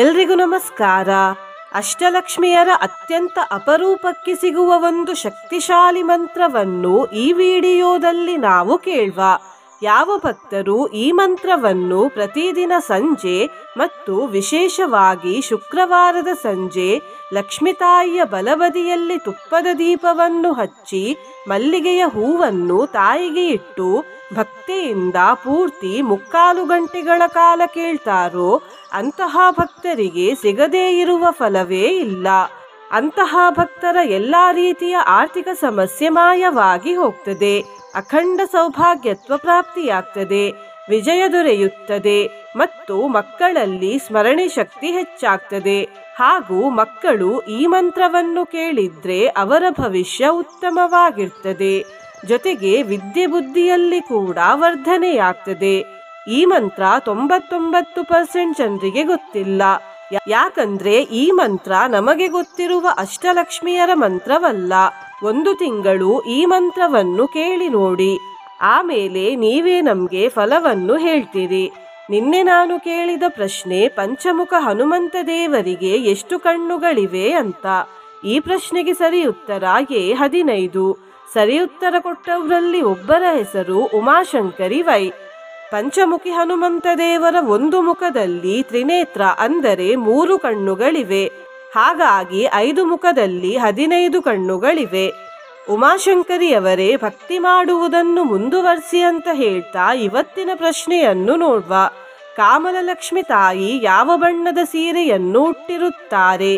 ಎಲ್ರಿಗೂ ನಮಸ್ಕಾರ. ಅಷ್ಟಲಕ್ಷ್ಮಿಯರ ಅತ್ಯಂತ ಅಪರೂಪಕ್ಕೆ ಸಿಗುವ ಒಂದು ಶಕ್ತಿಶಾಲಿ ಮಂತ್ರವನ್ನು ಈ ವಿಡಿಯೋದಲ್ಲಿ ನಾವು ಕೇಳುವ. ಯಾವ ಭಕ್ತರು ಈ ಮಂತ್ರವನ್ನು ಪ್ರತಿದಿನ ಸಂಜೆ ಮತ್ತು ವಿಶೇಷವಾಗಿ ಶುಕ್ರವಾರದ ಸಂಜೆ ಲಕ್ಷ್ಮೀತಾಯಿಯ ಬಲಬದಿಯಲ್ಲಿ ತುಪ್ಪದ ದೀಪವನ್ನು ಹಚ್ಚಿ ಮಲ್ಲಿಗೆಯ ಹೂವನ್ನು ತಾಯಿಗೆ ಇಟ್ಟು ಭಕ್ತಿಯಿಂದ ಪೂರ್ತಿ 3/4 ಗಂಟೆಗಳ ಕಾಲ ಕೇಳ್ತಾರೋ ಅಂತಹ ಭಕ್ತರಿಗೆ ಸಿಗದೇ ಇರುವ ಫಲವೇ ಇಲ್ಲ. ಅಂತಹ ಭಕ್ತರ ಎಲ್ಲ ರೀತಿಯ ಆರ್ಥಿಕ ಸಮಸ್ಯೆ ಮಾಯವಾಗಿ ಹೋಗ್ತದೆ, ಅಖಂಡ ಸೌಭಾಗ್ಯತ್ವ ಪ್ರಾಪ್ತಿಯಾಗ್ತದೆ, ವಿಜಯ ದೊರೆಯುತ್ತದೆ ಮತ್ತು ಮಕ್ಕಳಲ್ಲಿ ಸ್ಮರಣೆ ಶಕ್ತಿ ಹೆಚ್ಚಾಗ್ತದೆ. ಹಾಗೂ ಮಕ್ಕಳು ಈ ಮಂತ್ರವನ್ನು ಕೇಳಿದ್ರೆ ಅವರ ಭವಿಷ್ಯ ಉತ್ತಮವಾಗಿರ್ತದೆ. ಜೊತೆಗೆ ವಿದ್ಯೆ ಬುದ್ಧಿಯಲ್ಲಿ ಕೂಡ ವರ್ಧನೆಯಾಗ್ತದೆ. ಈ ಮಂತ್ರ 99% ಜನರಿಗೆ ಗೊತ್ತಿಲ್ಲ. ಯಾಕಂದ್ರೆ ಈ ಮಂತ್ರ ನಮಗೆ ಗೊತ್ತಿರುವ ಅಷ್ಟಲಕ್ಷ್ಮಿಯರ ಮಂತ್ರವಲ್ಲ. 1 ತಿಂಗಳು ಈ ಮಂತ್ರವನ್ನು ಕೇಳಿ ನೋಡಿ, ಆಮೇಲೆ ನೀವೇ ನಮ್ಗೆ ಫಲವನ್ನು ಹೇಳ್ತೀರಿ. ನಿನ್ನೆ ನಾನು ಕೇಳಿದ ಪ್ರಶ್ನೆ, ಪಂಚಮುಖ ಹನುಮಂತ ದೇವರಿಗೆ ಎಷ್ಟು ಕಣ್ಣುಗಳಿವೆ ಅಂತ. ಈ ಪ್ರಶ್ನೆಗೆ ಸರಿ ಉತ್ತರ A15. ಸರಿ ಉತ್ತರ ಕೊಟ್ಟವರಲ್ಲಿ ಒಬ್ಬರ ಹೆಸರು ಉಮಾಶಂಕರಿ ವೈ. ಪಂಚಮುಖಿ ಹನುಮಂತ ದೇವರ ಒಂದು ಮುಖದಲ್ಲಿ ತ್ರಿನೇತ್ರ ಅಂದರೆ 3 ಕಣ್ಣುಗಳಿವೆ. ಹಾಗಾಗಿ 5 ಮುಖದಲ್ಲಿ 15 ಕಣ್ಣುಗಳಿವೆ. ಉಮಾಶಂಕರಿಯವರೇ, ಭಕ್ತಿ ಮಾಡುವುದನ್ನು ಮುಂದುವರಿಸಿ ಅಂತ ಹೇಳ್ತಾ ಇವತ್ತಿನ ಪ್ರಶ್ನೆಯನ್ನು ನೋಡುವ. ಕಾಮಲಕ್ಷ್ಮಿ ತಾಯಿ ಯಾವ ಬಣ್ಣದ ಸೀರೆಯನ್ನು ಉಟ್ಟಿರುತ್ತಾರೆ?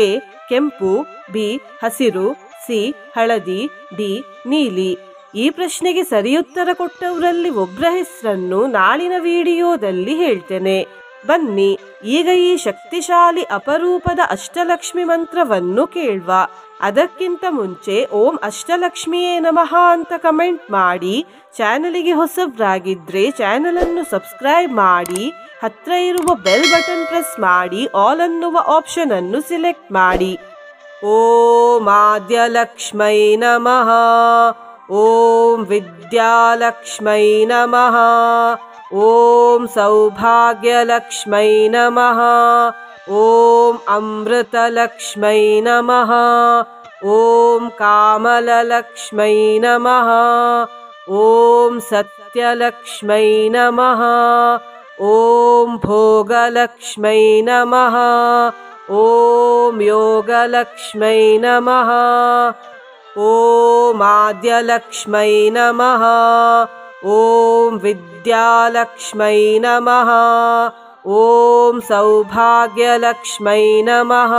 A ಕೆಂಪು, B ಹಸಿರು, C ಹಳದಿ, D ನೀಲಿ. ಈ ಪ್ರಶ್ನೆಗೆ ಸರಿಯುತ್ತರ ಕೊಟ್ಟವರಲ್ಲಿ ಒಬ್ಬರ ಹೆಸರನ್ನು ನಾಳಿನ ವಿಡಿಯೋದಲ್ಲಿ ಹೇಳ್ತೇನೆ. ಬನ್ನಿ ಈಗ ಈ ಶಕ್ತಿಶಾಲಿ ಅಪರೂಪದ ಅಷ್ಟಲಕ್ಷ್ಮಿ ಮಂತ್ರವನ್ನು ಕೇಳುವ. ಅದಕ್ಕಿಂತ ಮುಂಚೆ ಓಂ ಅಷ್ಟಲಕ್ಷ್ಮಿಯೇ ನಮಃ ಅಂತ ಕಮೆಂಟ್ ಮಾಡಿ, ಚಾನಲಿಗೆ ಹೊಸಬ್ರಾಗಿದ್ರೆ ಚಾನಲ್ ಅನ್ನು ಸಬ್ಸ್ಕ್ರೈಬ್ ಮಾಡಿ, ಹತ್ರ ಇರುವ ಬೆಲ್ ಬಟನ್ ಪ್ರೆಸ್ ಮಾಡಿ, ಆಲ್ ಅನ್ನುವ ಆಪ್ಷನ್ ಅನ್ನು ಸಿಲೆಕ್ಟ್ ಮಾಡಿ. ಓಂ ಆದ್ಯಲಕ್ಷ್ಮೈ ನಮಃ, ಓಂ ವಿದ್ಯಾಲಕ್ಷ್ಮೈ ನಮಃ, ಓಂ ಸೌಭಾಗ್ಯಲಕ್ಷ್ಮೈ ನಮಃ, ಓಂ ಅಮೃತಲಕ್ಷ್ಮೈ ನಮಃ, ಓಂ ಕಾಮಲಕ್ಷ್ಮೈ ನಮಃ, ಓಂ ಸತ್ಯಲಕ್ಷ್ಮೈ ನಮಃ, ಓಂ ಭೋಗಲಕ್ಷ್ಮೈ ನಮಃ, ಓಂ ಯೋಗಲಕ್ಷ್ಮೈ ನಮಃ, ಓಂ ಆದ್ಯಲಕ್ಷ್ಮೈ ನಮಃ, ಓಂ ವಿದ್ಯಾಲಕ್ಷ್ಮೈ ನಮಃ, ಓಂ ಸೌಭಾಗ್ಯಲಕ್ಷ್ಮೈ ನಮಃ,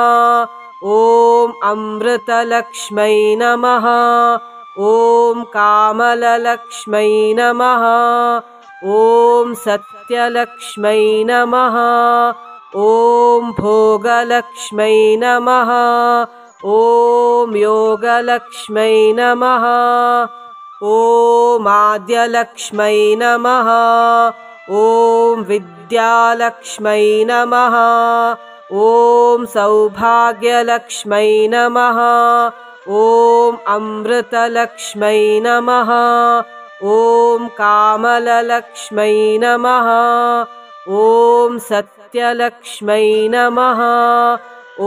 ಓಂ ಅಮೃತಲಕ್ಷ್ಮೈ ನಮಃ, ಓಂ ಕಾಮಲಕ್ಷ್ಮೈ ನಮಃ, ಓಂ ಸತ್ಯಲಕ್ಷ್ಮೈ ನಮಃ, ಓಂ ಭೋಗಲಕ್ಷ್ಮೈ ನಮಃ, ಓಂ ಯೋಗಲಕ್ಷ್ಮೈ ನಮಃ, ಓಂ ಆದ್ಯಲಕ್ಷ್ಮೈ ನಮಃ, ಓಂ ವಿದ್ಯಾಲಕ್ಷ್ಮೈ ನಮಃ, ಓಂ ಸೌಭಾಗ್ಯಲಕ್ಷ್ಮೈ ನಮಃ, ಓಂ ಅಮೃತಲಕ್ಷ್ಮೈ ನಮಃ, ಓಂ ಕಾಮಲಕ್ಷ್ಮೈ ನಮಃ, ಓಂ ಸತ್ಯಲಕ್ಷ್ಮೈ ನಮಃ,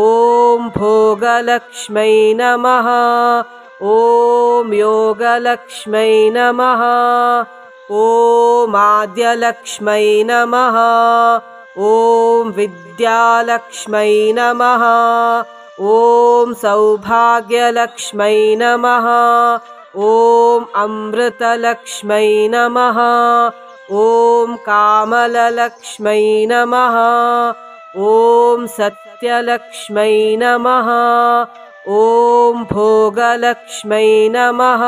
ಓಂ ಭೋಗಲಕ್ಷ್ಮೈ ನಮಃ, ಓಂ ಯೋಗಲಕ್ಷ್ಮೈ ನಮಃ, ಓಂ ಆದ್ಯಲಕ್ಷ್ಮೈ ನಮಃ, ಓಂ ವಿದ್ಯಾಲಕ್ಷ್ಮೈ ನಮಃ, ಓಂ ಸೌಭಾಗ್ಯಲಕ್ಷ್ಮೈ ನಮಃ, ಓಂ ಅಮೃತಲಕ್ಷ್ಮೈ ನಮಃ, ಓಂ ಕಾಮಲಕ್ಷ್ಮೈ ನಮಃ, ಓಂ ಸತ್ಯಲಕ್ಷ್ಮೈ ನಮಃ, ಓಂ ಭೋಗಲಕ್ಷ್ಮೈ ನಮಃ,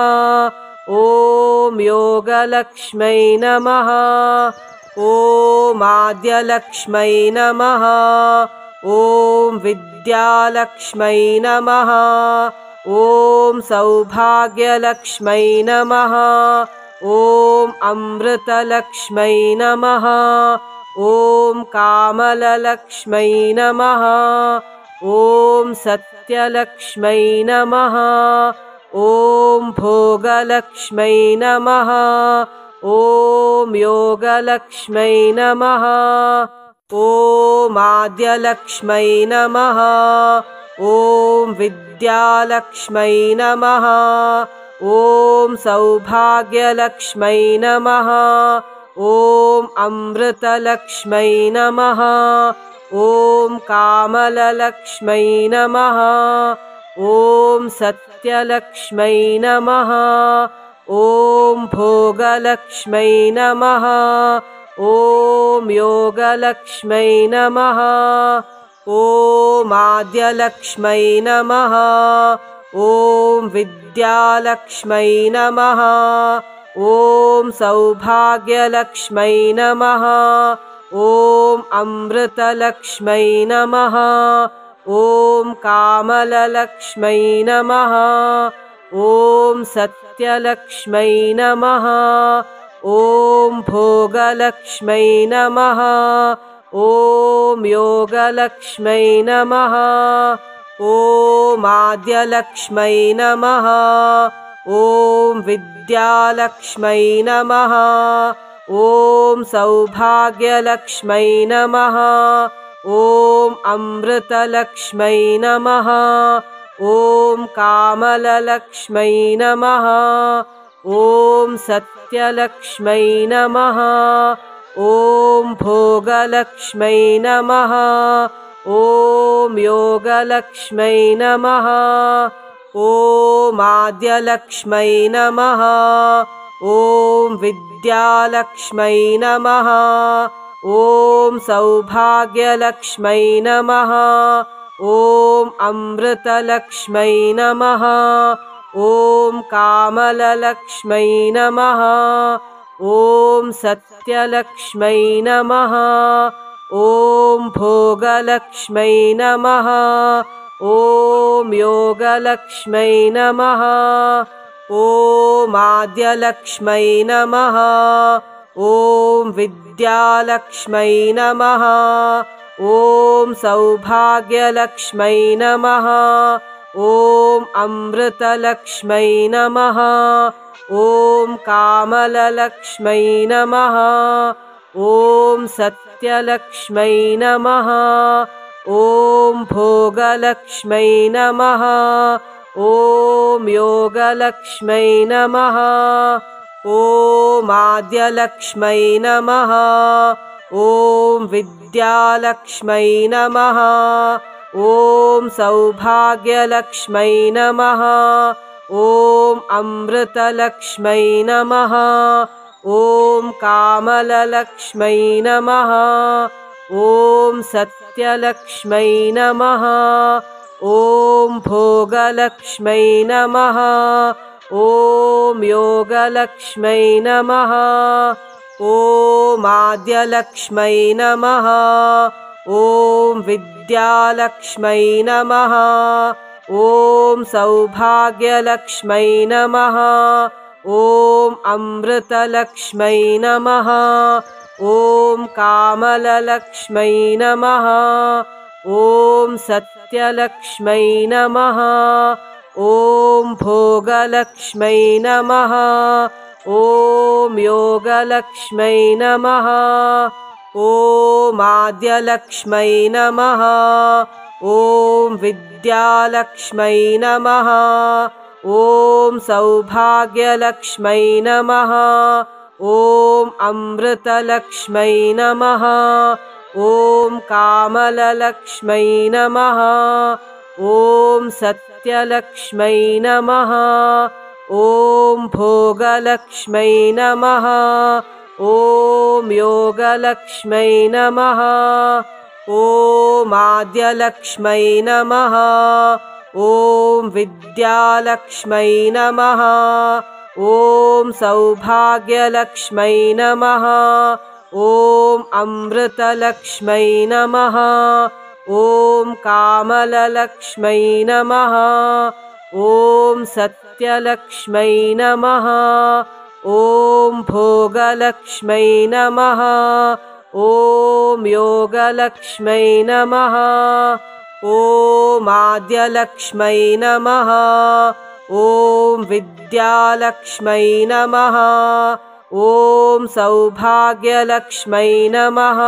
ಓಂ ಯೋಗಲಕ್ಷ್ಮೈ ನಮಃ, ಓಂ ಆದ್ಯಲಕ್ಷ್ಮೈ ನಮಃ, ಓಂ ವಿದ್ಯಾಲಕ್ಷ್ಮೈ ನಮಃ, ಓಂ ಸೌಭಾಗ್ಯಲಕ್ಷ್ಮೈ ನಮಃ, ಓಂ ಅಮೃತಲಕ್ಷ್ಮೈ ನಮಃ, ಓಂ ಕಾಮಲಕ್ಷ್ಮೈ ನಮಃ, ಓಂ ಸತ್ಯಲಕ್ಷ್ಮೈ ನಮಃ, ಓಂ ಭೋಗಲಕ್ಷ್ಮೈ ನಮಃ, ಓಂ ಯೋಗಲಕ್ಷ್ಮೈ ನಮಃ. ॐ आद्यलक्ष्मै नमः। ॐ विद्यालक्ष्मै नमः। ॐ सौभाग्यलक्ष्मै नमः। ॐ अमृतलक्ष्मै नमः। ॐ कामललक्ष्मै नमः। ॐ सत्यलक्ष्मै नमः। ॐ भोगलक्ष्मै नमः। ॐ योगलक्ष्मै नमः। ॐ आद्यलक्ष्मै नमः। ॐ विद्यालक्ष्मै नमः। ॐ सौभाग्यलक्ष्मै नमः। ॐ अमृतलक्ष्मै नमः। ॐ कामललक्ष्मै नमः। ॐ सत्यलक्ष्मै नमः। ॐ भोगलक्ष्मै नमः। ॐ योगलक्ष्मै नमः। ॐ आद्यलक्ष्मै नमः। ॐ विद्यालक्ष्मै नमः। ॐ सौभाग्यलक्ष्मै नमः। ॐ अमृतलक्ष्मै नमः। ॐ कामललक्ष्मै नमः। ॐ सत्यलक्ष्मै नमः। ॐ भोगलक्ष्मै नमः। ॐ योगलक्ष्मै नमः। ॐ आद्यलक्ष्मै नमः। ॐ विद्यालक्ष्मै नमः। ॐ सौभाग्यलक्ष्मै नमः। ॐ अमृतलक्ष्मै नमः। ॐ कामललक्ष्मै नमः। ॐ सत्यलक्ष्मै नमः। ॐ भोगलक्ष्मै नमः। ॐ योगलक्ष्मै नमः। ॐ आद्यलक्ष्मै नमः। ॐ विद्यालक्ष्मै नमः। ॐ सौभाग्यलक्ष्मै नमः। ॐ अमृतलक्ष्मै नमः। ॐ कामललक्ष्मै नमः। ॐ सत्यलक्ष्मै नमः। ॐ भोगलक्ष्मै नमः। ॐ योगलक्ष्मै नमः। ॐ आद्यलक्ष्मै नमः। ॐ विद्यालक्ष्मै नमः। ॐ सौभाग्यलक्ष्मै नमः। ॐ अमृतलक्ष्मै नमः। ॐ कामललक्ष्मै नमः। ॐ सत्यलक्ष्मै नमः। ॐ भोगलक्ष्मै नमः। ॐ योगलक्ष्मै नमः। ॐ आद्यलक्ष्मै नमः। ॐ विद्यालक्ष्मै नमः। ॐ सौभाग्यलक्ष्मै नमः। ॐ अमृतलक्ष्मै नमः। ॐ कामललक्ष्मै नमः। ॐ सत्यलक्ष्मै नमः। ॐ भोगलक्ष्मै नमः। ॐ योगलक्ष्मै नमः। ॐ आद्यलक्ष्मै नमः। ॐ विद्यालक्ष्मै नमः। ॐ सौभाग्यलक्ष्मै नमः। ॐ अमृतलक्ष्मै नमः। ॐ कामललक्ष्मै नमः। ॐ सत्यलक्ष्मै नमः। ॐ भोगलक्ष्मै नमः। ॐ योगलक्ष्मै नमः। ॐ आद्यलक्ष्मै नमः। ॐ विद्यालक्ष्मै नमः। ॐ सौभाग्यलक्ष्मै नमः। ॐ अमृतलक्ष्मै नमः। ॐ कामललक्ष्मै नमः। ॐ सत्यलक्ष्मै नमः। ॐ भोगलक्ष्मै नमः। ॐ योगलक्ष्मै नमः। ॐ आद्यलक्ष्मै नमः। ॐ विद्यालक्ष्मै नमः। ॐ सौभाग्यलक्ष्मै नमः।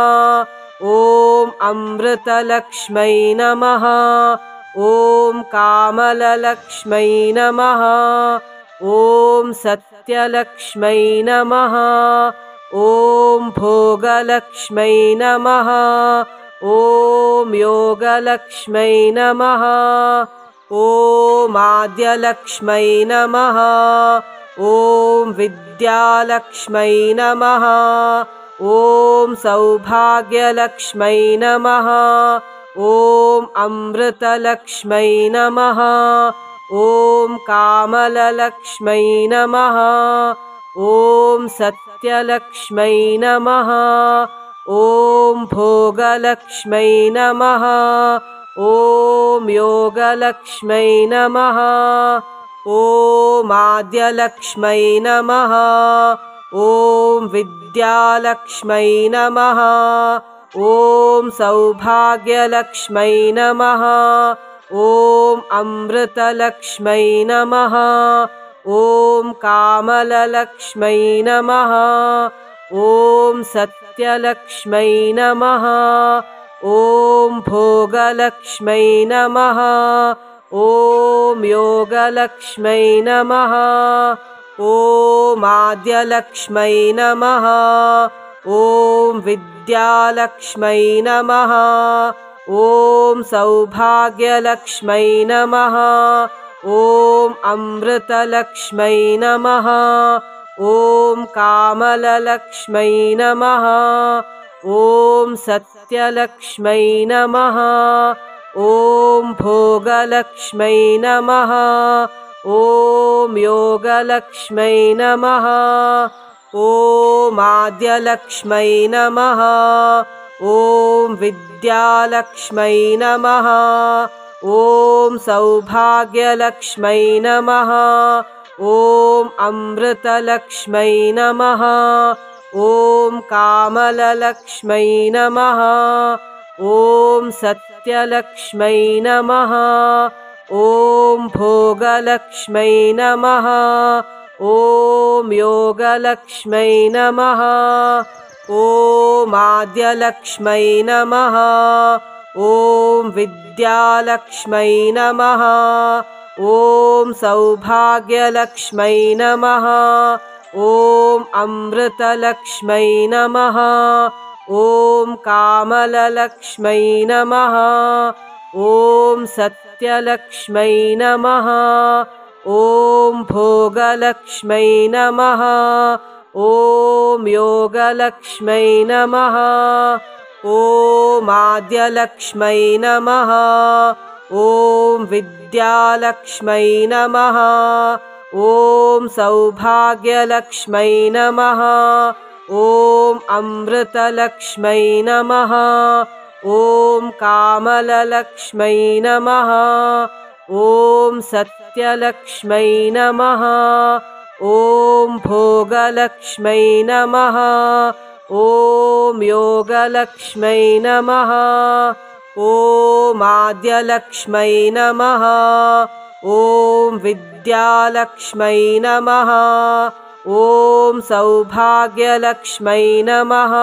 ॐ अमृतलक्ष्मै नमः। ॐ कामललक्ष्मै नमः। ॐ सत्यलक्ष्मै नमः। ॐ भोगलक्ष्मै नमः। ॐ योगलक्ष्मै नमः। ॐ आद्यलक्ष्मै नमः। ॐ विद्यालक्ष्मै नमः। ॐ सौभाग्यलक्ष्मै नमः। ॐ अमृतलक्ष्मै नमः। ॐ कामललक्ष्मै नमः। ॐ सत्यलक्ष्मै नमः। ॐ भोगलक्ष्मै नमः। ॐ योगलक्ष्मै नमः। ॐ आद्यलक्ष्मै नमः। ॐ विद्यालक्ष्मै नमः। ॐ सौभाग्यलक्ष्मै नमः। ॐ अमृतलक्ष्मै नमः। ॐ कामललक्ष्मै नमः। ॐ सत्यलक्ष्मै नमः। ॐ भोगलक्ष्मै नमः। ॐ योगलक्ष्मै नमः। ॐ आद्यलक्ष्मै नमः। ॐ विद्यालक्ष्मै नमः। ॐ सौभाग्यलक्ष्मै नमः। ॐ अमृतलक्ष्मै नमः। ॐ कामललक्ष्मै नमः। ॐ सत्यलक्ष्मै नमः। ॐ भोगलक्ष्मै नमः। ॐ योगलक्ष्मै नमः। ॐ आद्यलक्ष्मै नमः। ॐ विद्यालक्ष्मै नमः। ॐ सौभाग्यलक्ष्मै नमः। ॐ अमृतलक्ष्मै नमः। ॐ कामललक्ष्मै नमः। ॐ सत्यलक्ष्मै नमः। ॐ भोगलक्ष्मै नमः। ॐ योगलक्ष्मै नमः। ॐ आद्यलक्ष्मै नमः। ॐ विद्यालक्ष्मै नमः। ॐ सौभाग्यलक्ष्मै नमः। ॐ अमृतलक्ष्मै नमः। ॐ कामललक्ष्मै नमः। ॐ सत्यलक्ष्मै नमः। ॐ भोगलक्ष्मै नमः। ॐ योगलक्ष्मै नमः। ॐ आद्यलक्ष्मै नमः। ॐ विद्यालक्ष्मै नमः। ॐ सौभाग्यलक्ष्मै नमः। ॐ अमृतलक्ष्मै नमः। ॐ कामललक्ष्मै नमः। ॐ सत्यलक्ष्मै नमः। ॐ भोगलक्ष्मै नमः। ॐ योगलक्ष्मै नमः। ॐ आद्यलक्ष्मै नमः। ॐ विद्यालक्ष्मै नमः। ॐ सौभाग्यलक्ष्मै नमः।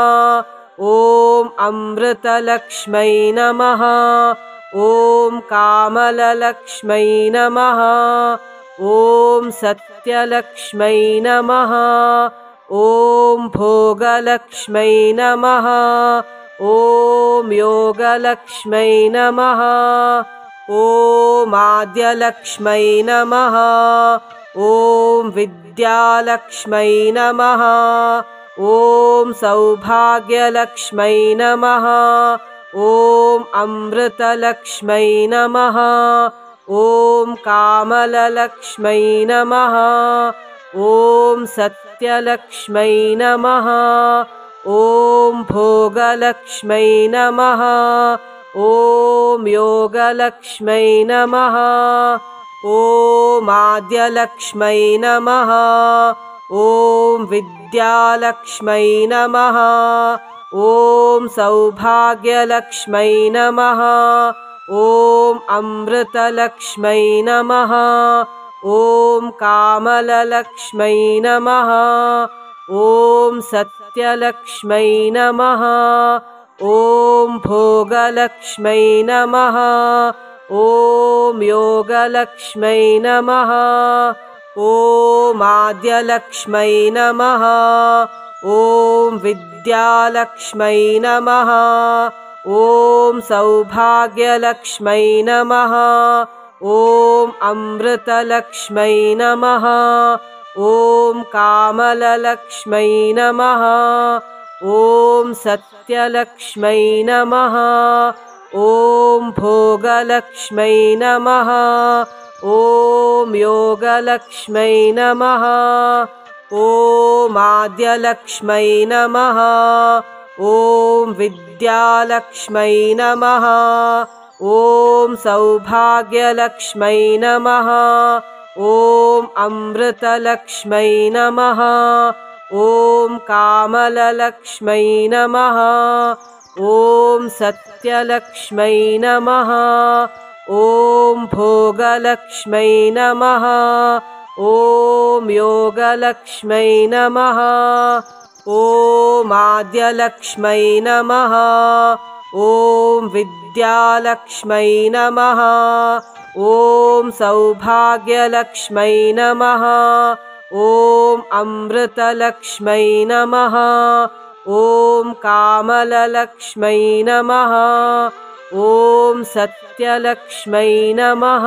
ॐ अमृतलक्ष्मै नमः। ॐ कामललक्ष्मै नमः। ॐ सत्यलक्ष्मै नमः। ॐ भोगलक्ष्मै नमः। ॐ योगलक्ष्मै नमः। ॐ आद्यलक्ष्मै नमः। ॐ विद्यालक्ष्मै नमः। ॐ सौभाग्यलक्ष्मै नमः। ॐ अमृतलक्ष्मै नमः। ॐ कामललक्ष्मै नमः। ॐ सत्यलक्ष्मै नमः। ॐ भोगलक्ष्मै नमः। ॐ योगलक्ष्मै नमः। ॐ आद्यलक्ष्मै नमः। ॐ विद्यालक्ष्मै नमः। ॐ सौभाग्यलक्ष्मै नमः। ॐ अमृतलक्ष्मै नमः। ॐ कामललक्ष्मै नमः। ॐ सत्यलक्ष्मै नमः। ॐ भोगलक्ष्मै नमः। ॐ योगलक्ष्मै नमः। ॐ आद्यलक्ष्मै नमः। ॐ विद्यालक्ष्मै नमः। ॐ सौभाग्यलक्ष्मै नमः। ॐ अमृतलक्ष्मै नमः। ॐ कामललक्ष्मै नमः। ॐ सत्यलक्ष्मै नमः। ॐ भोगलक्ष्मै नमः। ॐ योगलक्ष्मै नमः। ॐ आद्यलक्ष्मै नमः। ॐ विद्यालक्ष्मै नमः। ॐ सौभाग्यलक्ष्मै नमः। ॐ अमृतलक्ष्मै नमः। ॐ कामललक्ष्मै नमः। ॐ सत्यलक्ष्मै नमः। ॐ भोगलक्ष्मै नमः। ॐ योगलक्ष्मै नमः। ॐ आद्यलक्ष्मै नमः। ॐ विद्यालक्ष्मै नमः। ॐ सौभाग्यलक्ष्मै नमः। ॐ अमृतलक्ष्मै नमः। ॐ कामललक्ष्मै नमः। ॐ सत्यलक्ष्मै नमः।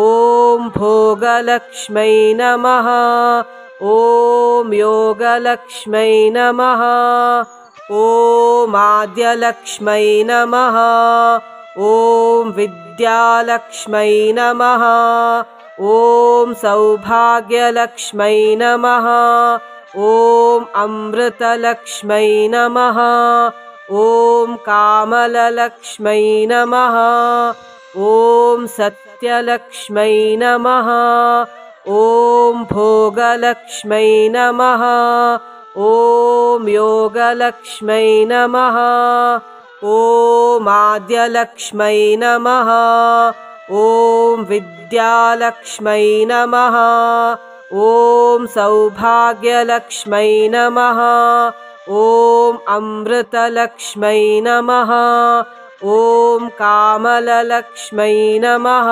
ॐ भोगलक्ष्मै नमः। ॐ योगलक्ष्मै नमः। ॐ आद्यलक्ष्मै नमः। ॐ विद्यालक्ष्मै नमः। ॐ सौभाग्यलक्ष्मै नमः। ॐ अमृतलक्ष्मै नमः। ॐ कामललक्ष्मै नमः। ॐ सत्यलक्ष्मै नमः। ॐ भोगलक्ष्मै नमः। ॐ योगलक्ष्मै नमः। ॐ आद्यलक्ष्मै नमः। ॐ विद्यालक्ष्मै नमः। ॐ सौभाग्यलक्ष्मै नमः। ॐ अमृतलक्ष्मै नमः। ॐ कामललक्ष्मै नमः।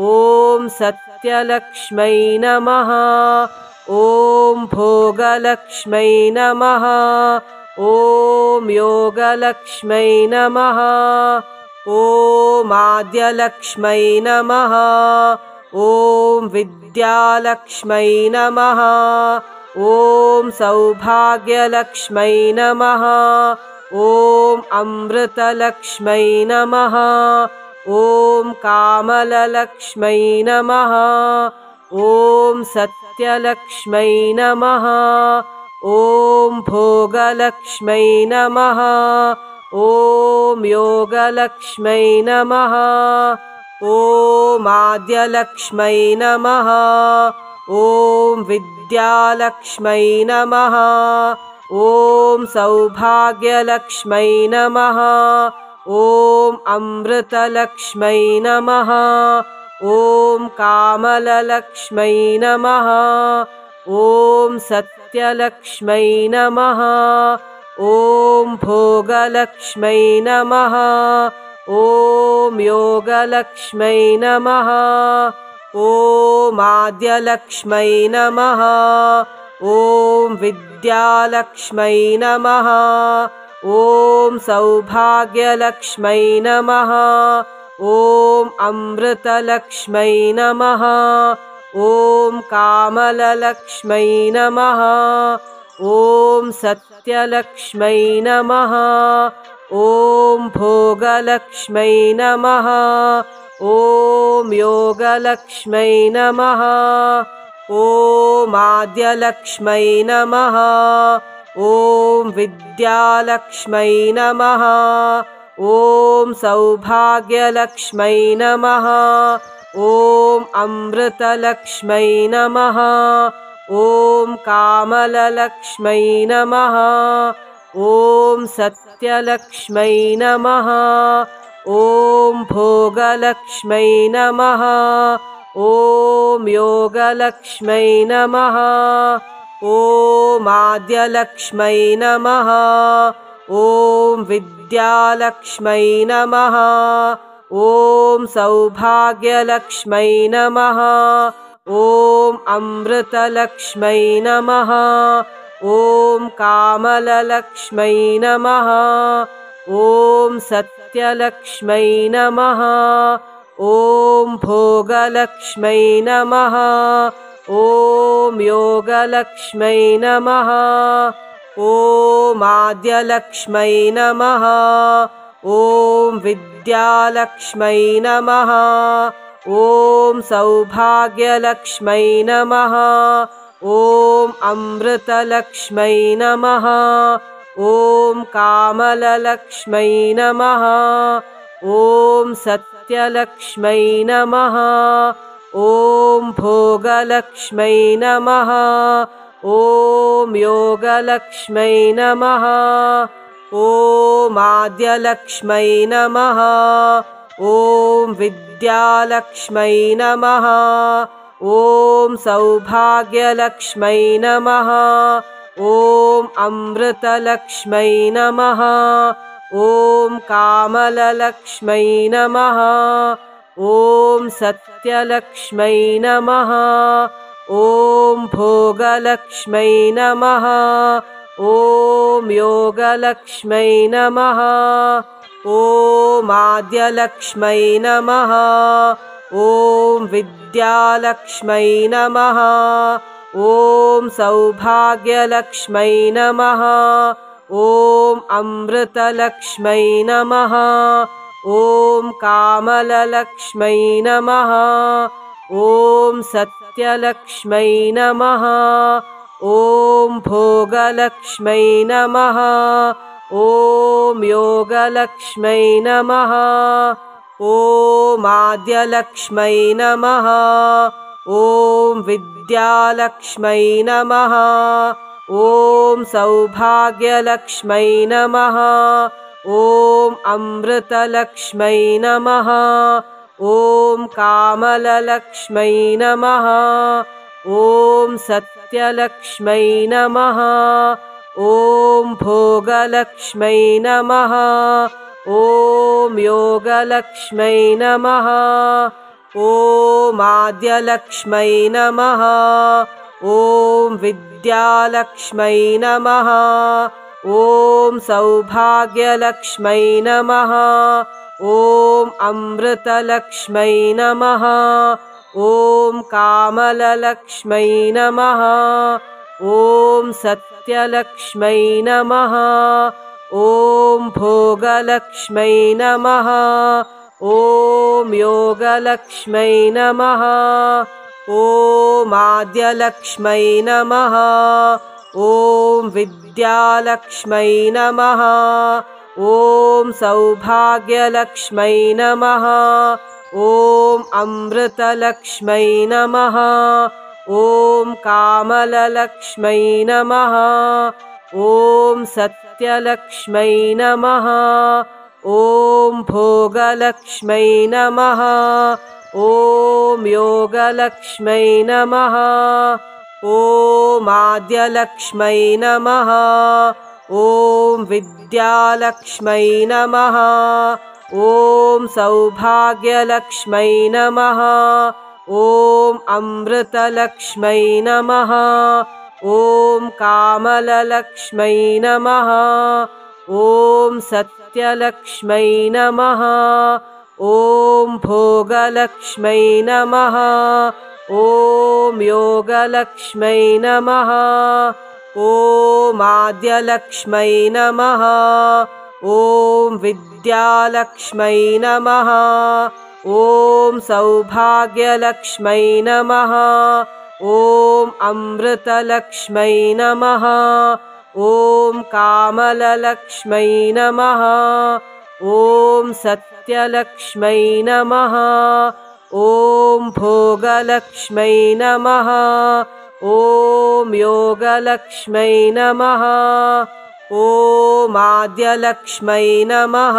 ॐ सत्यलक्ष्मै नमः। ॐ भोगलक्ष्मै नमः। ॐ योगलक्ष्मै नमः। ॐ आद्यलक्ष्मै नमः। ॐ विद्यालक्ष्मै नमः। ॐ सौभाग्यलक्ष्मै नमः। ॐ अमृतलक्ष्मै नमः। ॐ कामललक्ष्मै नमः। ॐ सत्यलक्ष्मै नमः। ॐ भोगलक्ष्मै नमः। ॐ योगलक्ष्मै नमः। ॐ आद्यलक्ष्मै नमः। ॐ विद्यालक्ष्मै नमः। ॐ सौभाग्यलक्ष्मै नमः। ॐ अमृतलक्ष्मै नमः। ॐ कामललक्ष्मै नमः। ॐ सत्यलक्ष्मै नमः। ॐ भोगलक्ष्मै नमः। ॐ योगलक्ष्मै नमः। ॐ आद्यलक्ष्मै नमः। ॐ विद्यालक्ष्मै नमः। ॐ सौभाग्यलक्ष्मै नमः। ॐ अमृतलक्ष्मै नमः। ॐ कामललक्ष्मै नमः। ॐ सत्यलक्ष्मै नमः। ॐ भोगलक्ष्मै नमः। ॐ योगलक्ष्मै नमः। ॐ आद्यलक्ष्मै नमः। ॐ विद्यालक्ष्मै नमः। ॐ सौभाग्यलक्ष्मै नमः। ॐ अमृतलक्ष्मै नमः। ॐ कामललक्ष्मै नमः। ॐ सत्यलक्ष्मै नमः। ॐ भोगलक्ष्मै नमः। ॐ योगलक्ष्मै नमः। ॐ आद्यलक्ष्मै नमः। ॐ विद्यालक्ष्मै नमः। ॐ सौभाग्यलक्ष्मै नमः। ॐ अमृतलक्ष्मै नमः। ॐ कामललक्ष्मै नमः। ॐ सत्यलक्ष्मै नमः। ॐ भोगलक्ष्मै नमः। ॐ योगलक्ष्मै नमः। ॐ आद्यलक्ष्मै नमः। ॐ विद्यालक्ष्मै नमः। ॐ सौभाग्यलक्ष्मै नमः। ॐ अमृतलक्ष्मै नमः। ॐ कामललक्ष्मै नमः। ॐ सत्यलक्ष्मै नमः। ॐ भोगलक्ष्मै नमः। ॐ योगलक्ष्मै नमः। ॐ आद्यलक्ष्मै नमः। ॐ विद्यालक्ष्मै नमः। ॐ सौभाग्यलक्ष्मै नमः। ॐ अमृतलक्ष्मै नमः। ॐ कामललक्ष्मै नमः। ॐ सत्यलक्ष्मै नमः। ॐ भोगलक्ष्मै नमः। ॐ योगलक्ष्मै नमः। ॐ आद्यलक्ष्मै नमः। ॐ विद्यालक्ष्मै नमः। ॐ सौभाग्यलक्ष्मै नमः। ॐ अमृतलक्ष्मै नमः। ॐ कामललक्ष्मै नमः। ॐ सत्यलक्ष्मै नमः। ॐ भोगलक्ष्मै नमः। ॐ योगलक्ष्मै नमः। ॐ आद्यलक्ष्मै नमः। ॐ विद्यालक्ष्मै नमः। ॐ सौभाग्यलक्ष्मै नमः। ॐ अमृतलक्ष्मै नमः। ॐ कामललक्ष्मै नमः। ॐ सत्यलक्ष्मै नमः। ॐ भोगलक्ष्मै नमः। ॐ योगलक्ष्मै नमः। ॐ आद्यलक्ष्मै नमः। ॐ विद्यालक्ष्मै नमः। ॐ सौभाग्यलक्ष्मै नमः। ॐ अमृतलक्ष्मै नमः। ॐ कामललक्ष्मै नमः। ॐ सत्यलक्ष्मै नमः। ॐ भोगलक्ष्मै नमः। ॐ योगलक्ष्मै नमः। ॐ आद्यलक्ष्मै नमः। ॐ विद्यालक्ष्मै नमः। ॐ सौभाग्यलक्ष्मै नमः। ॐ अमृतलक्ष्मै नमः। ॐ कामललक्ष्मै नमः। ॐ सत्यलक्ष्मै नमः। ॐ भोगलक्ष्मै नमः। ॐ योगलक्ष्मै नमः। ॐ आद्यलक्ष्मै नमः। ॐ विद्यालक्ष्मै नमः। ॐ सौभाग्यलक्ष्मै नमः। ॐ अमृतलक्ष्मै नमः। ॐ कामललक्ष्मै नमः। ॐ सत्यलक्ष्मै नमः। ॐ भोगलक्ष्मै नमः। ॐ योगलक्ष्मै नमः। ॐ आद्यलक्ष्मै नमः। ॐ विद्यालक्ष्मै नमः। ॐ सौभाग्यलक्ष्मै नमः। ॐ अमृतलक्ष्मै नमः। ॐ कामललक्ष्मै नमः। ॐ सत्यलक्ष्मै नमः। ॐ भोगलक्ष्मै नमः। ॐ योगलक्ष्मै नमः। ॐ आद्यलक्ष्मै नमः।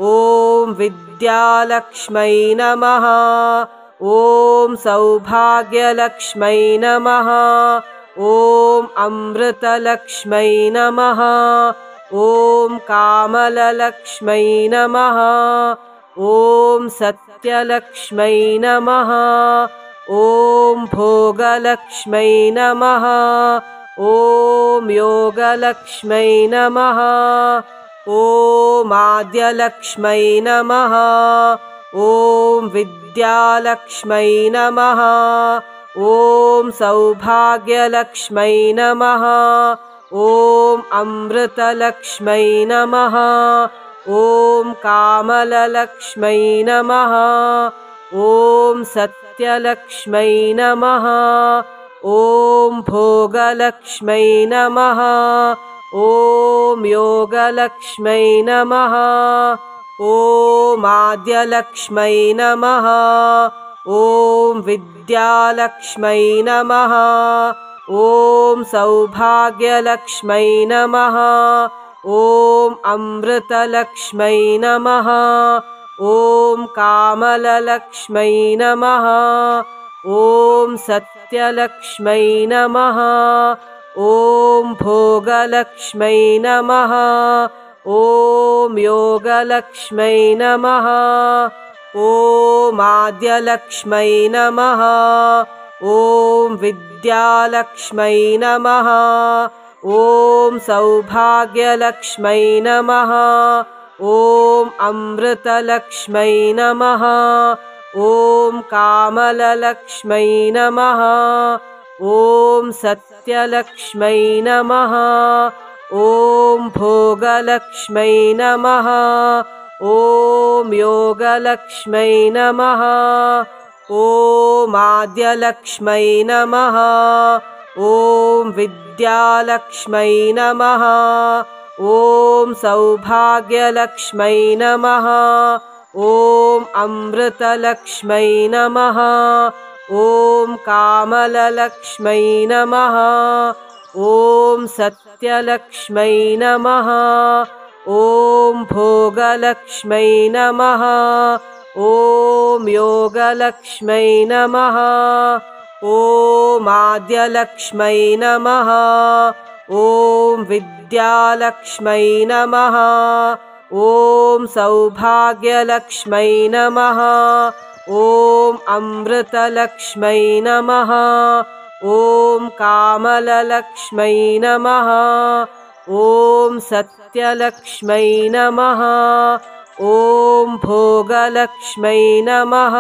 ॐ विद्यालक्ष्मै नमः। ॐ सौभाग्यलक्ष्मै नमः। ॐ अमृतलक्ष्मै नमः। ॐ कामलक्ष्मै नमः। ॐ सत्यलक्ष्मै नमः। ॐ भोगलक्ष्मै नमः। ॐ योगलक्ष्मै नमः। ॐ आद्यलक्ष्मै नमः। ॐ विद्यालक्ष्मै नमः। ॐ सौभाग्यलक्ष्मै नमः। ॐ अमृतलक्ष्मै नमः। ॐ कामलक्ष्मै नमः। ॐ सत्यलक्ष्मै नमः। ॐ भोगलक्ष्मै नमः। ॐ योगलक्ष्मै नमः। ॐ आद्यलक्ष्मै नमः। ॐ विद्यालक्ष्मै नमः। ॐ सौभाग्यलक्ष्मै नमः। ॐ अमृतलक्ष्मै नमः। ॐ कामलक्ष्मै नमः। ॐ सत्यलक्ष्मै नमः। ॐ भोगलक्ष्मै नमः। ॐ योगलक्ष्मै नमः। ॐ आद्यलक्ष्मै नमः। ॐ विद्यालक्ष्मै नमः। ॐ सौभाग्यलक्ष्मै नमः। ॐ अमृतलक्ष्मै नमः। ॐ कामलक्ष्मै नमः। ॐ सत्यलक्ष्मै नमः। ॐ भोगलक्ष्मै नमः। ॐ योगलक्ष्मै नमः। ॐ आद्यलक्ष्मै नमः। ॐ विद्यालक्ष्मै नमः। ॐ सौभाग्यलक्ष्मै नमः। ॐ अमृतलक्ष्मै नमः। ॐ कामलक्ष्मै नमः। ॐ सत्यलक्ष्मै नमः। ॐ भोगलक्ष्मै नमः। ॐ योगलक्ष्मै नमः। ॐ आद्यलक्ष्मै नमः। ॐ विद्यालक्ष्मै नमः। ॐ सौभाग्यलक्ष्मै नमः। ॐ अमृतलक्ष्मै नमः। ॐ कामलक्ष्मै नमः। ॐ सत्यलक्ष्मै नमः। ॐ भोगलक्ष्मै नमः।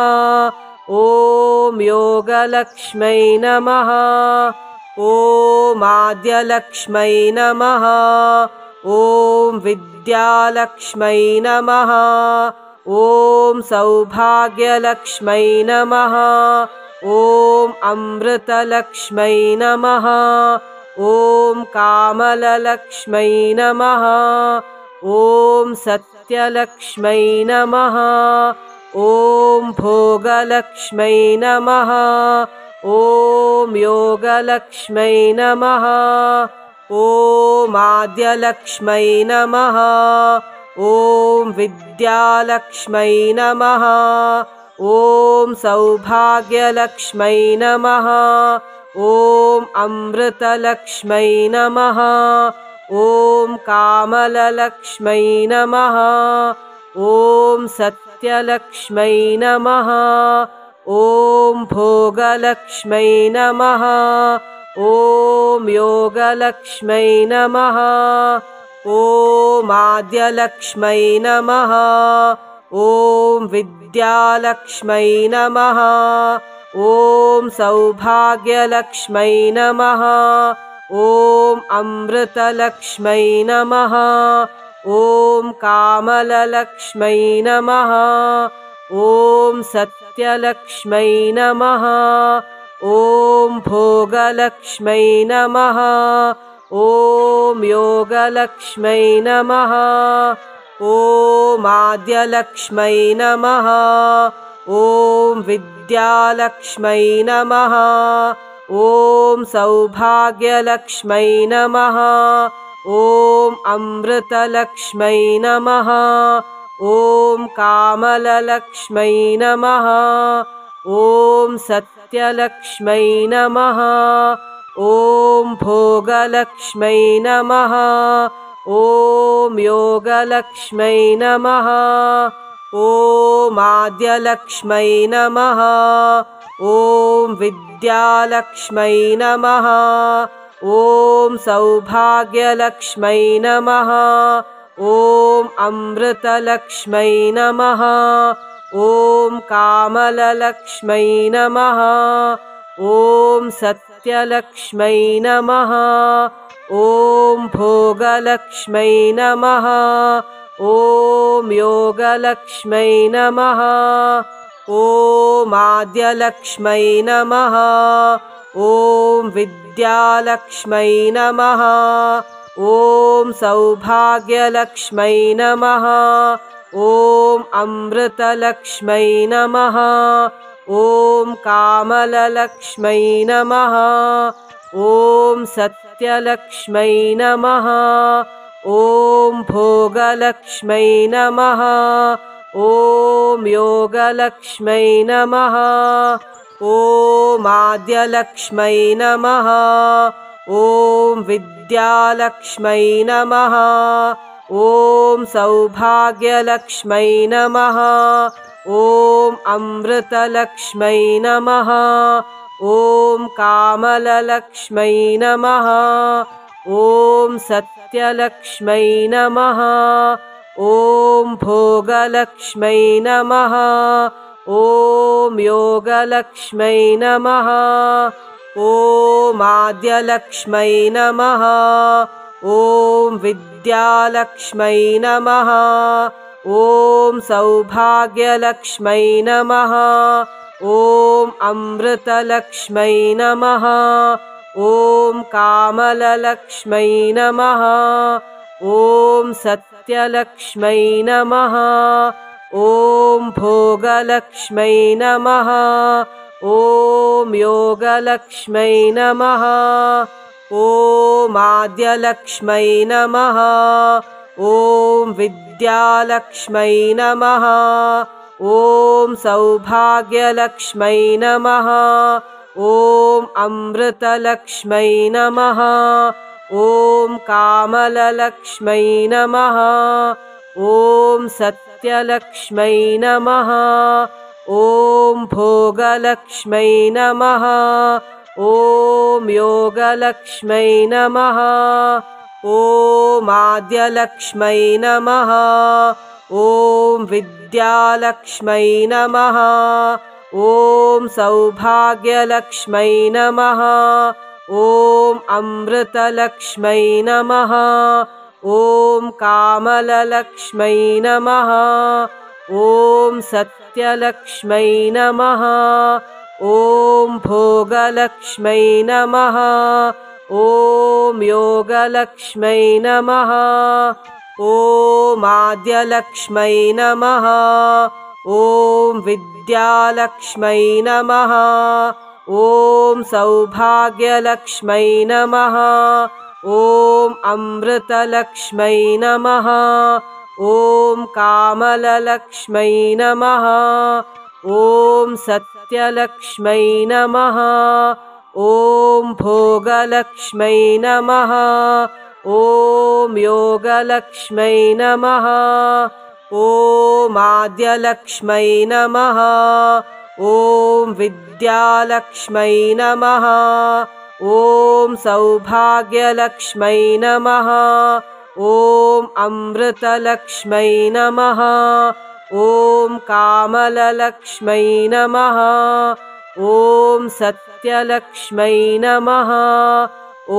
ॐ योगलक्ष्मै नमः। ॐ आद्यलक्ष्मै नमः। ॐ विद्यालक्ष्मै नमः। ॐ सौभाग्यलक्ष्मै नमः। ॐ अमृतलक्ष्मै नमः। ॐ कामलक्ष्मै नमः। ॐ सत्यलक्ष्मै नमः। ॐ भोगलक्ष्मै नमः। ॐ योगलक्ष्मै नमः। ॐ आद्यलक्ष्मै नमः। ॐ विद्यालक्ष्मै नमः। ॐ सौभाग्यलक्ष्मै नमः। ॐ अमृतलक्ष्मै नमः। ॐ कामलक्ष्मै नमः। ॐ सत्यलक्ष्मै नमः। ॐ भोगलक्ष्मै नमः। ॐ योगलक्ष्मै नमः। ॐ आद्यलक्ष्मै नमः। ॐ विद्यालक्ष्मै नमः। ॐ सौभाग्यलक्ष्मै नमः। ॐ अमृतलक्ष्मै नमः। ॐ कामलक्ष्मै नमः। ॐ सत्यलक्ष्मै नमः। ॐ भोगलक्ष्मै नमः। ॐ योगलक्ष्मै नमः। ॐ आद्यलक्ष्मै नमः। ॐ विद्यालक्ष्मै नमः। ॐ सौभाग्यलक्ष्मै नमः। ॐ अमृतलक्ष्मै नमः। ॐ कामलक्ष्मै नमः। ॐ सत्यलक्ष्मै नमः। ॐ भोगलक्ष्मै नमः। ॐ योगलक्ष्मै नमः। ॐ आद्यलक्ष्मै नमः। ॐ विद्यालक्ष्मै नमः। ॐ सौभाग्यलक्ष्मै नमः। ॐ अमृतलक्ष्मै नमः। ॐ कामललक्ष्मै नमः। ॐ सत्यलक्ष्मै नमः। ॐ भोगलक्ष्मै नमः। ॐ योगलक्ष्मै नमः। ॐ आद्यलक्ष्मै नमः। ॐ विद्यालक्ष्मै नमः। ॐ सौभाग्यलक्ष्मै नमः। ॐ अमृतलक्ष्मै नमः। ॐ कामललक्ष्मै नमः। ॐ सत्यलक्ष्मै नमः। ॐ भोगलक्ष्मै नमः। ॐ योगलक्ष्मै नमः। ॐ आद्यलक्ष्मै नमः। ॐ विद्यालक्ष्मै नमः। ॐ सौभाग्यलक्ष्मै नमः। ॐ अमृतलक्ष्मै नमः। ॐ कामललक्ष्मै नमः। ॐ सत्यलक्ष्मै नमः। ॐ भोगलक्ष्मै नमः। ॐ योगलक्ष्मै नमः। ॐ आद्यलक्ष्मै नमः। ॐ विद्यालक्ष्मै नमः। ॐ सौभाग्यलक्ष्मै नमः। ॐ अमृतलक्ष्मै नमः। ॐ कामललक्ष्मै नमः। ॐ सत्यलक्ष्मै नमः। ॐ भोगलक्ष्मै नमः। ॐ योगलक्ष्मै नमः। ॐ आद्यलक्ष्मै नमः। ॐ विद्यालक्ष्मै नमः। ॐ सौभाग्यलक्ष्मै नमः। ॐ अमृतलक्ष्मै नमः। ॐ कामललक्ष्मै नमः। ॐ सत्यलक्ष्मै नमः। ॐ भोगलक्ष्मै नमः। ॐ योगलक्ष्मै नमः। ॐ आद्यलक्ष्मै नमः। ॐ विद्यालक्ष्मै नमः। ॐ सौभाग्यलक्ष्मै नमः। ॐ अमृतलक्ष्मै नमः। ॐ कामललक्ष्मै नमः। ॐ सत्यलक्ष्मै नमः। ॐ भोगलक्ष्मै नमः। ॐ योगलक्ष्मै नमः। ॐ आद्यलक्ष्मै नमः। ॐ विद्यालक्ष्मै नमः। ॐ सौभाग्यलक्ष्मै नमः। ॐ अमृतलक्ष्मै नमः। ॐ कामललक्ष्मै नमः। ॐ सत्यलक्ष्मै नमः। ॐ भोगलक्ष्मै नमः। ॐ योगलक्ष्मै नमः। ॐ आद्यलक्ष्मै नमः। ॐ विद्यालक्ष्मै नमः। ॐ सौभाग्यलक्ष्मै नमः। ॐ अमृतलक्ष्मै नमः। ॐ कामललक्ष्मै नमः। ॐ सत्यलक्ष्मै नमः।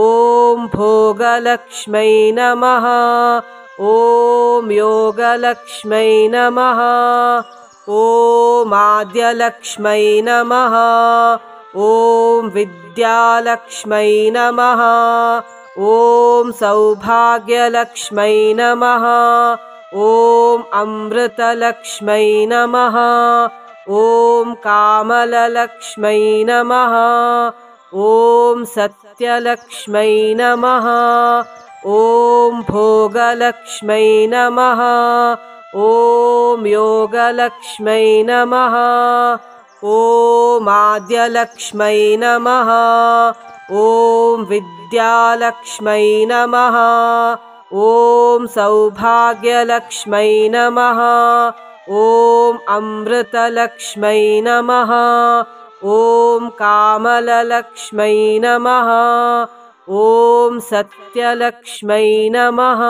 ॐ भोगलक्ष्मै नमः। ॐ योगलक्ष्मै नमः। ॐ आद्यलक्ष्मै नमः। ॐ विद्यालक्ष्मै नमः। ॐ सौभाग्यलक्ष्मै नमः। ॐ अमृतलक्ष्मै नमः। ॐ कामललक्ष्मै नमः। ॐ सत्यलक्ष्मै नमः। ॐ भोगलक्ष्मै नमः। ॐ योगलक्ष्मै नमः। ॐ आद्यलक्ष्मै नमः। ॐ विद्यालक्ष्मै नमः। ॐ सौभाग्यलक्ष्मै नमः। ॐ अमृतलक्ष्मै नमः। ॐ कामललक्ष्मै नमः। ॐ सत्यलक्ष्मै नमः।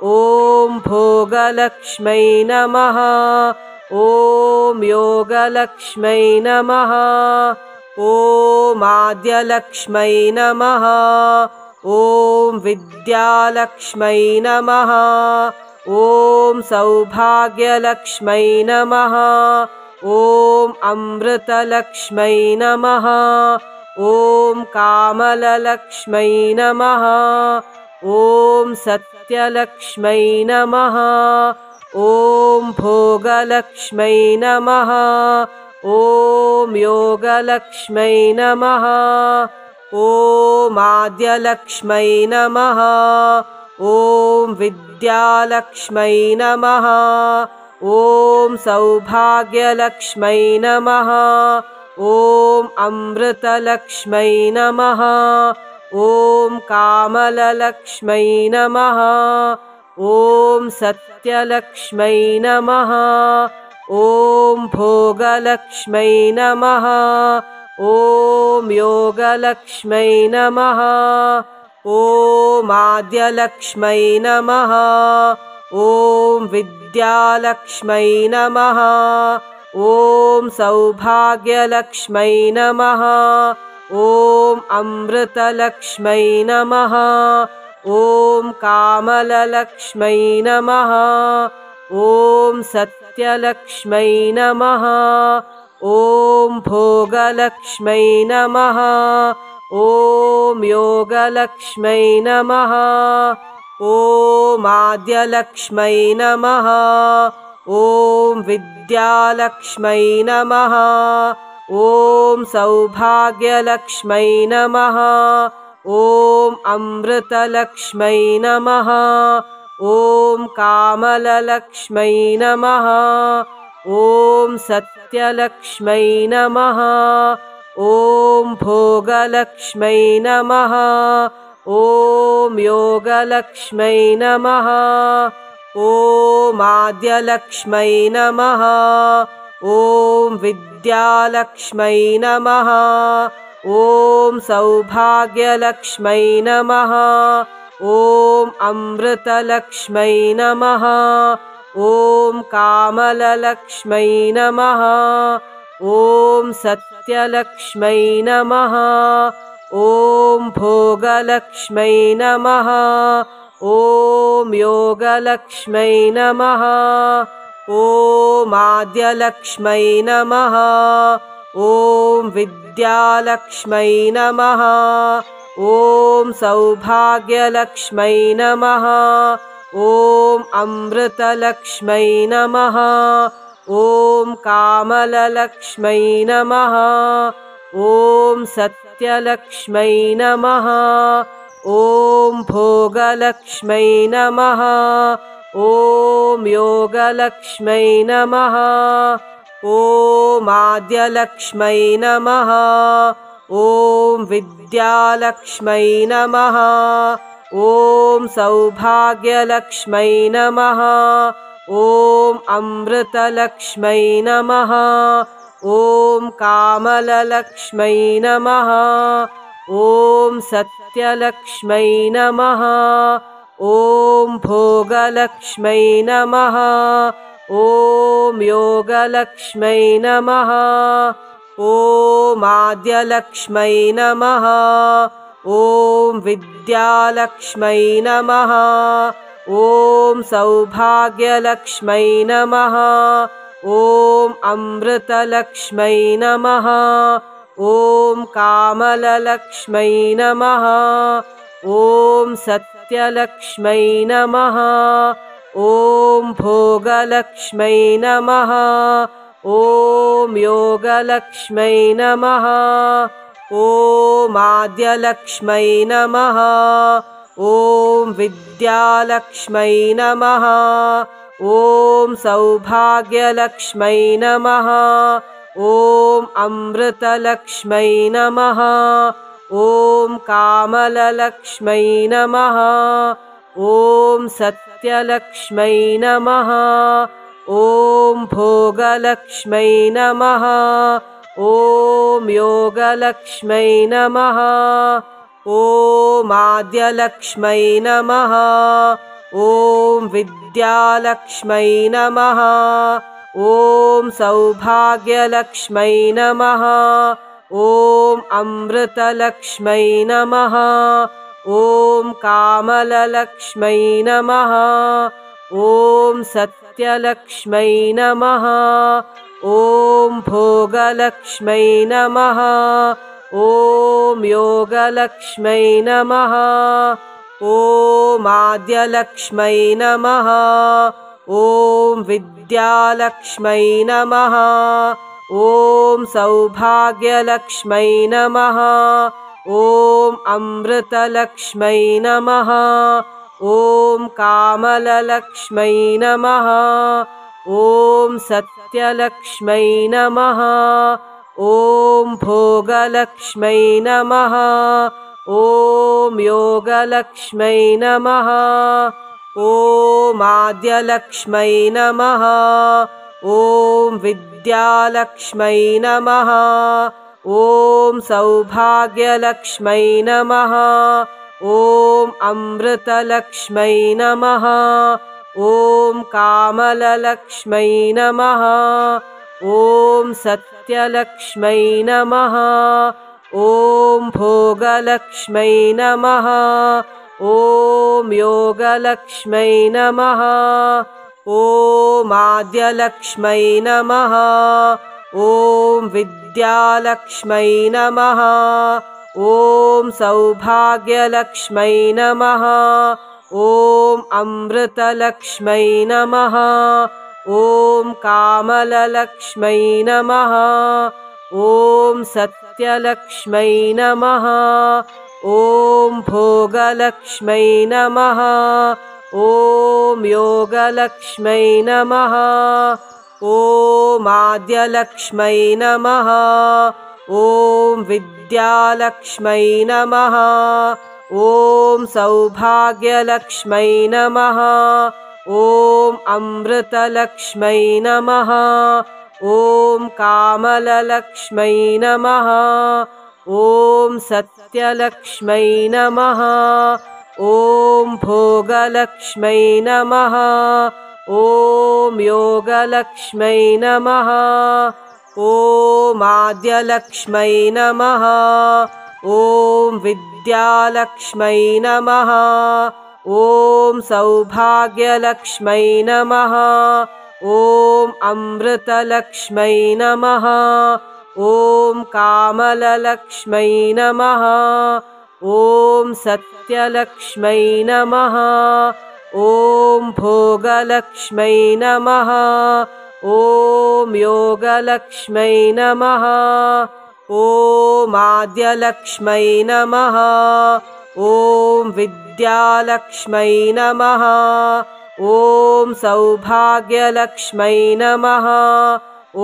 ॐ भोगलक्ष्मै नमः। ॐ योगलक्ष्मै नमः। ॐ आद्यलक्ष्मै नमः। ॐ विद्यालक्ष्मै नमः। ॐ सौभाग्यलक्ष्मै नमः। ॐ अमृतलक्ष्मै नमः। ॐ कामललक्ष्मै नमः। ॐ सत्यलक्ष्मै नमः। ॐ भोगलक्ष्मै नमः। ॐ योगलक्ष्मै नमः। ॐ आद्यलक्ष्मै नमः। ॐ विद्यालक्ष्मै नमः। ॐ सौभाग्यलक्ष्मै नमः। ॐ अमृतलक्ष्मै नमः। ॐ कामललक्ष्मै नमः। ॐ सत्यलक्ष्मै नमः। ॐ भोगलक्ष्मै नमः। ॐ योगलक्ष्मै नमः। ॐ आद्यलक्ष्मै नमः। ॐ विद्यालक्ष्मै नमः। ॐ सौभाग्यलक्ष्मै नमः। ॐ अमृतलक्ष्मै नमः। ॐ कामललक्ष्मै नमः। ॐ सत्यलक्ष्मै नमः। ॐ भोगलक्ष्मै नमः। ॐ योगलक्ष्मै नमः। ॐ आद्यलक्ष्मै नमः। ॐ विद्यालक्ष्मै नमः। ॐ सौभाग्यलक्ष्मै नमः। ॐ अमृतलक्ष्मै नमः। ॐ कामललक्ष्मै नमः। ॐ सत्यलक्ष्मै नमः। ॐ भोगलक्ष्मै नमः। ॐ योगलक्ष्मै नमः। ॐ आद्यलक्ष्मै नमः। ॐ विद्यालक्ष्मै नमः। ॐ सौभाग्यलक्ष्मै नमः। ॐ अमृतलक्ष्मै नमः। ॐ कामललक्ष्मै नमः। ॐ सत्यलक्ष्मै नमः। ॐ भोगलक्ष्मै नमः। ॐ योगलक्ष्मै नमः। ॐ आद्यलक्ष्मै नमः। ॐ विद्यालक्ष्मै नमः। ॐ सौभाग्यलक्ष्मै नमः। ॐ अमृतलक्ष्मै नमः। ॐ कामललक्ष्मै नमः। ॐ सत्यलक्ष्मै नमः। ॐ भोगलक्ष्मै नमः। ॐ योगलक्ष्मै नमः। ॐ आद्यलक्ष्मै नमः। ॐ विद्यालक्ष्मै नमः। ॐ सौभाग्यलक्ष्मै नमः। ॐ अमृतलक्ष्मै नमः। ॐ कामललक्ष्मै नमः। ॐ सत्यलक्ष्मै नमः। ॐ भोगलक्ष्मै नमः। ॐ योगलक्ष्मै नमः। ॐ आद्यलक्ष्मै नमः। ॐ विद्यालक्ष्मै नमः। ॐ सौभाग्यलक्ष्मै नमः। ॐ अमृतलक्ष्मै नमः। ॐ कामललक्ष्मै नमः। ॐ सत्यलक्ष्मै नमः। ॐ भोगलक्ष्मै नमः। ॐ योगलक्ष्मै नमः। ॐ आद्यलक्ष्मै नमः। ॐ विद्यालक्ष्मै नमः। ॐ सौभाग्यलक्ष्मै नमः। ॐ अमृतलक्ष्मै नमः। ॐ कामललक्ष्मै नमः। ॐ सत्यलक्ष्मै नमः। ॐ भोगलक्ष्मै नमः। ॐ योगलक्ष्मै नमः। ॐ आद्यलक्ष्मै नमः। ॐ विद्यालक्ष्मै नमः। ॐ सौभाग्यलक्ष्मै नमः। ॐ अमृतलक्ष्मै नमः। ॐ कामलक्ष्मै नमः। ॐ सत्यलक्ष्मै नमः। ॐ भोगलक्ष्मै नमः। ॐ योगलक्ष्मै नमः। ॐ आद्यलक्ष्मै नमः। ॐ विद्यालक्ष्मै नमः। ॐ सौभाग्यलक्ष्मै नमः। ॐ अमृतलक्ष्मै नमः। ॐ कामलक्ष्मै नमः। ॐ सत्यलक्ष्मै नमः। ॐ भोगलक्ष्मै नमः। ॐ योगलक्ष्मै नमः। ॐ आद्यलक्ष्मै नमः। ॐ विद्यालक्ष्मै नमः। ॐ सौभाग्यलक्ष्मै नमः। ॐ अमृतलक्ष्मै नमः। ॐ कामलक्ष्मै नमः। ॐ सत्यलक्ष्मै नमः। ॐ भोगलक्ष्मै नमः। ॐ योगलक्ष्मै नमः। ॐ आद्यलक्ष्मै नमः। ॐ विद्यालक्ष्मै नमः। ॐ सौभाग्यलक्ष्मै नमः। ॐ अमृतलक्ष्मै नमः। ॐ कामलक्ष्मै नमः। ॐ सत्यलक्ष्मै नमः। ॐ भोगलक्ष्मै नमः। ॐ योगलक्ष्मै नमः। ॐ आद्यलक्ष्मै नमः। ॐ विद्यालक्ष्मै नमः। ॐ सौभाग्यलक्ष्मै नमः। ॐ अमृतलक्ष्मै नमः। ॐ कामलक्ष्मै नमः। ॐ सत्यलक्ष्मै नमः। ॐ भोगलक्ष्मै नमः। ॐ योगलक्ष्मै नमः। ॐ आद्यलक्ष्मै नमः। ॐ विद्यालक्ष्मै नमः। ॐ सौभाग्यलक्ष्मै नमः। ॐ अमृतलक्ष्मै नमः। ॐ कामलक्ष्मै नमः। ॐ सत्यलक्ष्मै नमः। ॐ भोगलक्ष्मै नमः। ॐ योगलक्ष्मै नमः। ॐ आद्यलक्ष्मै नमः। ॐ विद्यालक्ष्मै नमः। ॐ सौभाग्यलक्ष्मै नमः।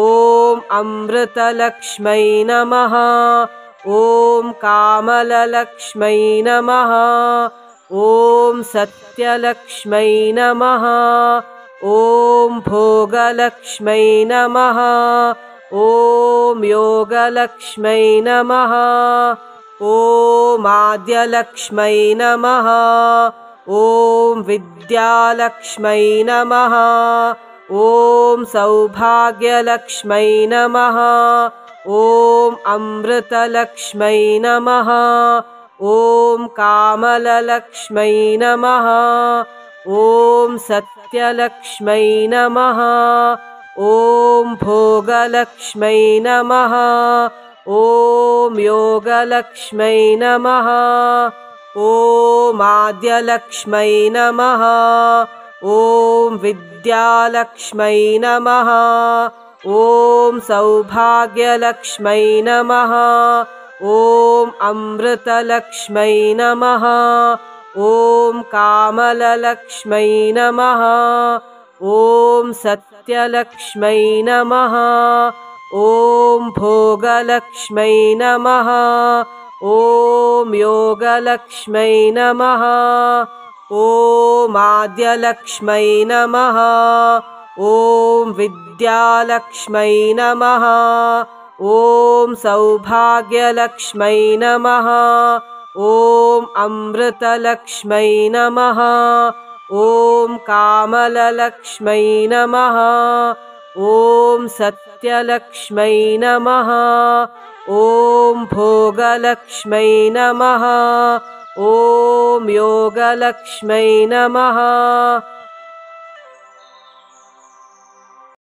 ॐ अमृतलक्ष्मै नमः। ॐ कामलक्ष्मै नमः। ॐ सत्यलक्ष्मै नमः। ॐ भोगलक्ष्मै नमः। ॐ योगलक्ष्मै नमः। ॐ आद्यलक्ष्मै नमः। ॐ विद्यालक्ष्मै नमः। ॐ सौभाग्यलक्ष्मै नमः। ॐ अमृतलक्ष्मै नमः। ॐ कामलक्ष्मै नमः। ॐ सत्यलक्ष्मै नमः। ॐ भोगलक्ष्मै नमः। ॐ योगलक्ष्मै नमः। ॐ आद्यलक्ष्मै नमः। ॐ विद्यालक्ष्मै नमः। ॐ सौभाग्यलक्ष्मै नमः। ॐ अमृतलक्ष्मै नमः। ॐ कामलक्ष्मै नमः। ॐ सत्यलक्ष्मै नमः। ॐ भोगलक्ष्मै नमः। ॐ योगलक्ष्मै नमः। ॐ आद्यलक्ष्मै नमः। ॐ विद्यालक्ष्मै नमः। ॐ सौभाग्यलक्ष्मै नमः। ॐ अमृतलक्ष्मै नमः। ॐ कामललक्ष्मै नमः। ॐ सत्यलक्ष्मै नमः। ॐ भोगलक्ष्मै नमः। ॐ योगलक्ष्मै नमः।